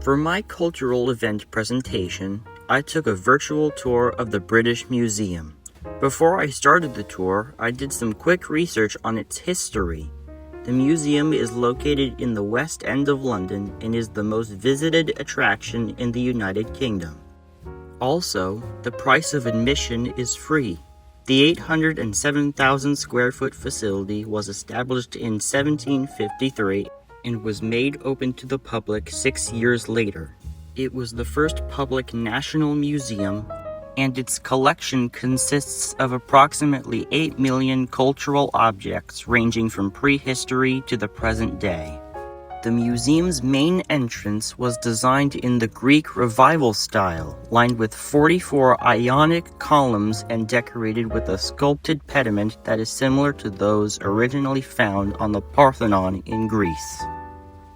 For my cultural event presentation, I took a virtual tour of the British Museum. Before I started the tour, I did some quick research on its history. The museum is located in the West End of London and is the most visited attraction in the United Kingdom. Also, the price of admission is free. The 807,000 square foot facility was established in 1753 and was made open to the public 6 years later. It was the first public national museum, and its collection consists of approximately 8 million cultural objects ranging from prehistory to the present day. The museum's main entrance was designed in the Greek Revival style, lined with 44 Ionic columns and decorated with a sculpted pediment that is similar to those originally found on the Parthenon in Greece.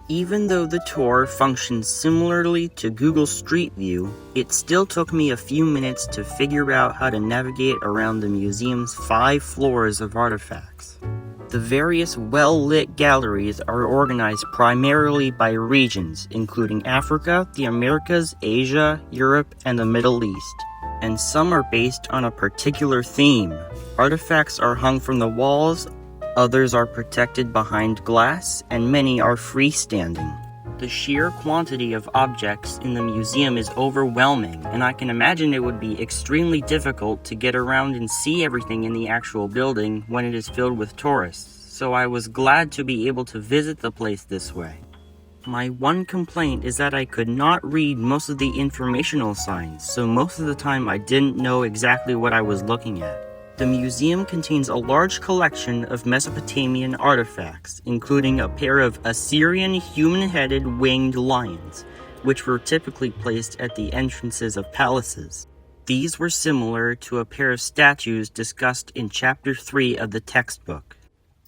Even though the tour functions similarly to Google Street View, it still took me a few minutes to figure out how to navigate around the museum's 5 floors of artifacts. The various well-lit galleries are organized primarily by regions, including Africa, the Americas, Asia, Europe, and the Middle East. And some are based on a particular theme. Artifacts are hung from the walls, others are protected behind glass, and many are freestanding. The sheer quantity of objects in the museum is overwhelming, and I can imagine it would be extremely difficult to get around and see everything in the actual building when it is filled with tourists, so I was glad to be able to visit the place this way. My one complaint is that I could not read most of the informational signs, so most of the time I didn't know exactly what I was looking at. The museum contains a large collection of Mesopotamian artifacts, including a pair of Assyrian human-headed winged lions, which were typically placed at the entrances of palaces. These were similar to a pair of statues discussed in Chapter 3 of the textbook.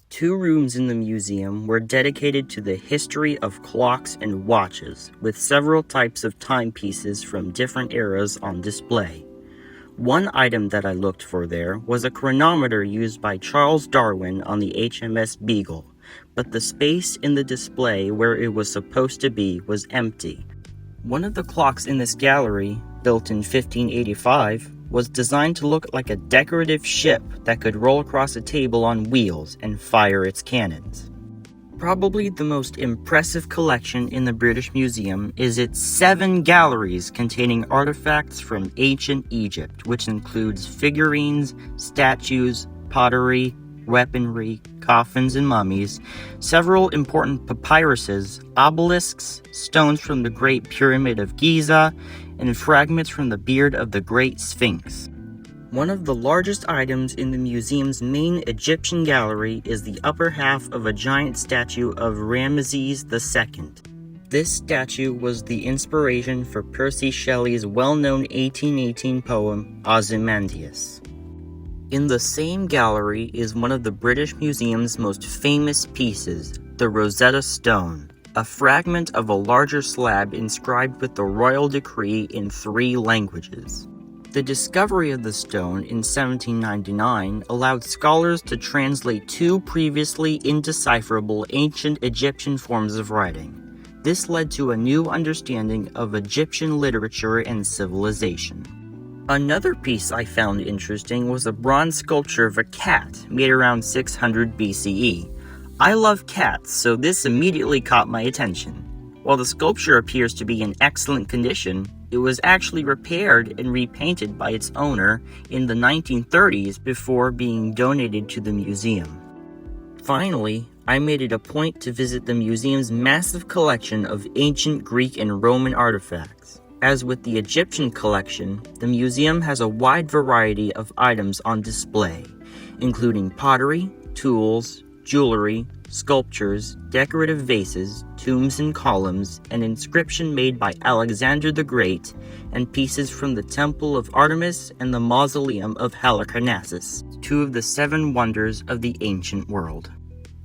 2 rooms in the museum were dedicated to the history of clocks and watches, with several types of timepieces from different eras on display. One item that I looked for there was a chronometer used by Charles Darwin on the HMS Beagle, but the space in the display where it was supposed to be was empty. One of the clocks in this gallery, built in 1585, was designed to look like a decorative ship that could roll across a table on wheels and fire its cannons. Probably the most impressive collection in the British Museum is its 7 galleries containing artifacts from ancient Egypt, which includes figurines, statues, pottery, weaponry, coffins and mummies, several important papyruses, obelisks, stones from the Great Pyramid of Giza, and fragments from the beard of the Great Sphinx. One of the largest items in the museum's main Egyptian gallery is the upper half of a giant statue of Ramesses II. This statue was the inspiration for Percy Shelley's well-known 1818 poem Ozymandias. In the same gallery is one of the British Museum's most famous pieces, the Rosetta Stone, a fragment of a larger slab inscribed with the royal decree in 3 languages. The discovery of the stone in 1799 allowed scholars to translate 2 previously indecipherable ancient Egyptian forms of writing. This led to a new understanding of Egyptian literature and civilization. Another piece I found interesting was a bronze sculpture of a cat made around 600 BCE. I love cats, so this immediately caught my attention. While the sculpture appears to be in excellent condition, it was actually repaired and repainted by its owner in the 1930s before being donated to the museum. Finally, I made it a point to visit the museum's massive collection of ancient Greek and Roman artifacts. As with the Egyptian collection, the museum has a wide variety of items on display, including pottery, tools, jewelry, sculptures, decorative vases, tombs and columns, an inscription made by Alexander the Great, and pieces from the Temple of Artemis and the Mausoleum of Halicarnassus, 2 of the 7 wonders of the ancient world.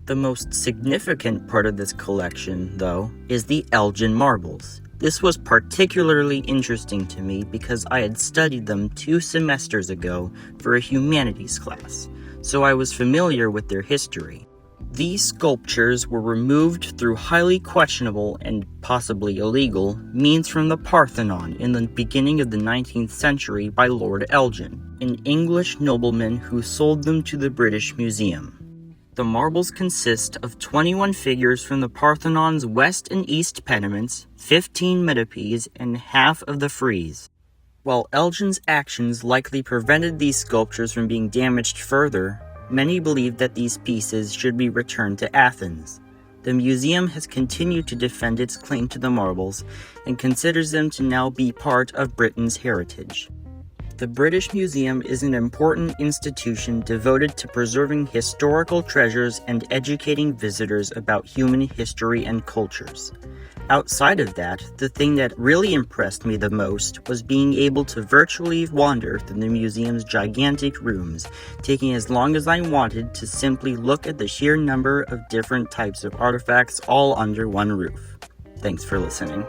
The most significant part of this collection, though, is the Elgin marbles. This was particularly interesting to me because I had studied them 2 semesters ago for a humanities class, so I was familiar with their history. These sculptures were removed through highly questionable and possibly illegal means from the Parthenon in the beginning of the 19th century by Lord Elgin, an English nobleman who sold them to the British Museum. The marbles consist of 21 figures from the Parthenon's west and east pediments, 15 metopes, and half of the frieze. While Elgin's actions likely prevented these sculptures from being damaged further, many believe that these pieces should be returned to Athens. The museum has continued to defend its claim to the marbles and considers them to now be part of Britain's heritage. The British Museum is an important institution devoted to preserving historical treasures and educating visitors about human history and cultures. Outside of that, the thing that really impressed me the most was being able to virtually wander through the museum's gigantic rooms, taking as long as I wanted to simply look at the sheer number of different types of artifacts all under one roof. Thanks for listening.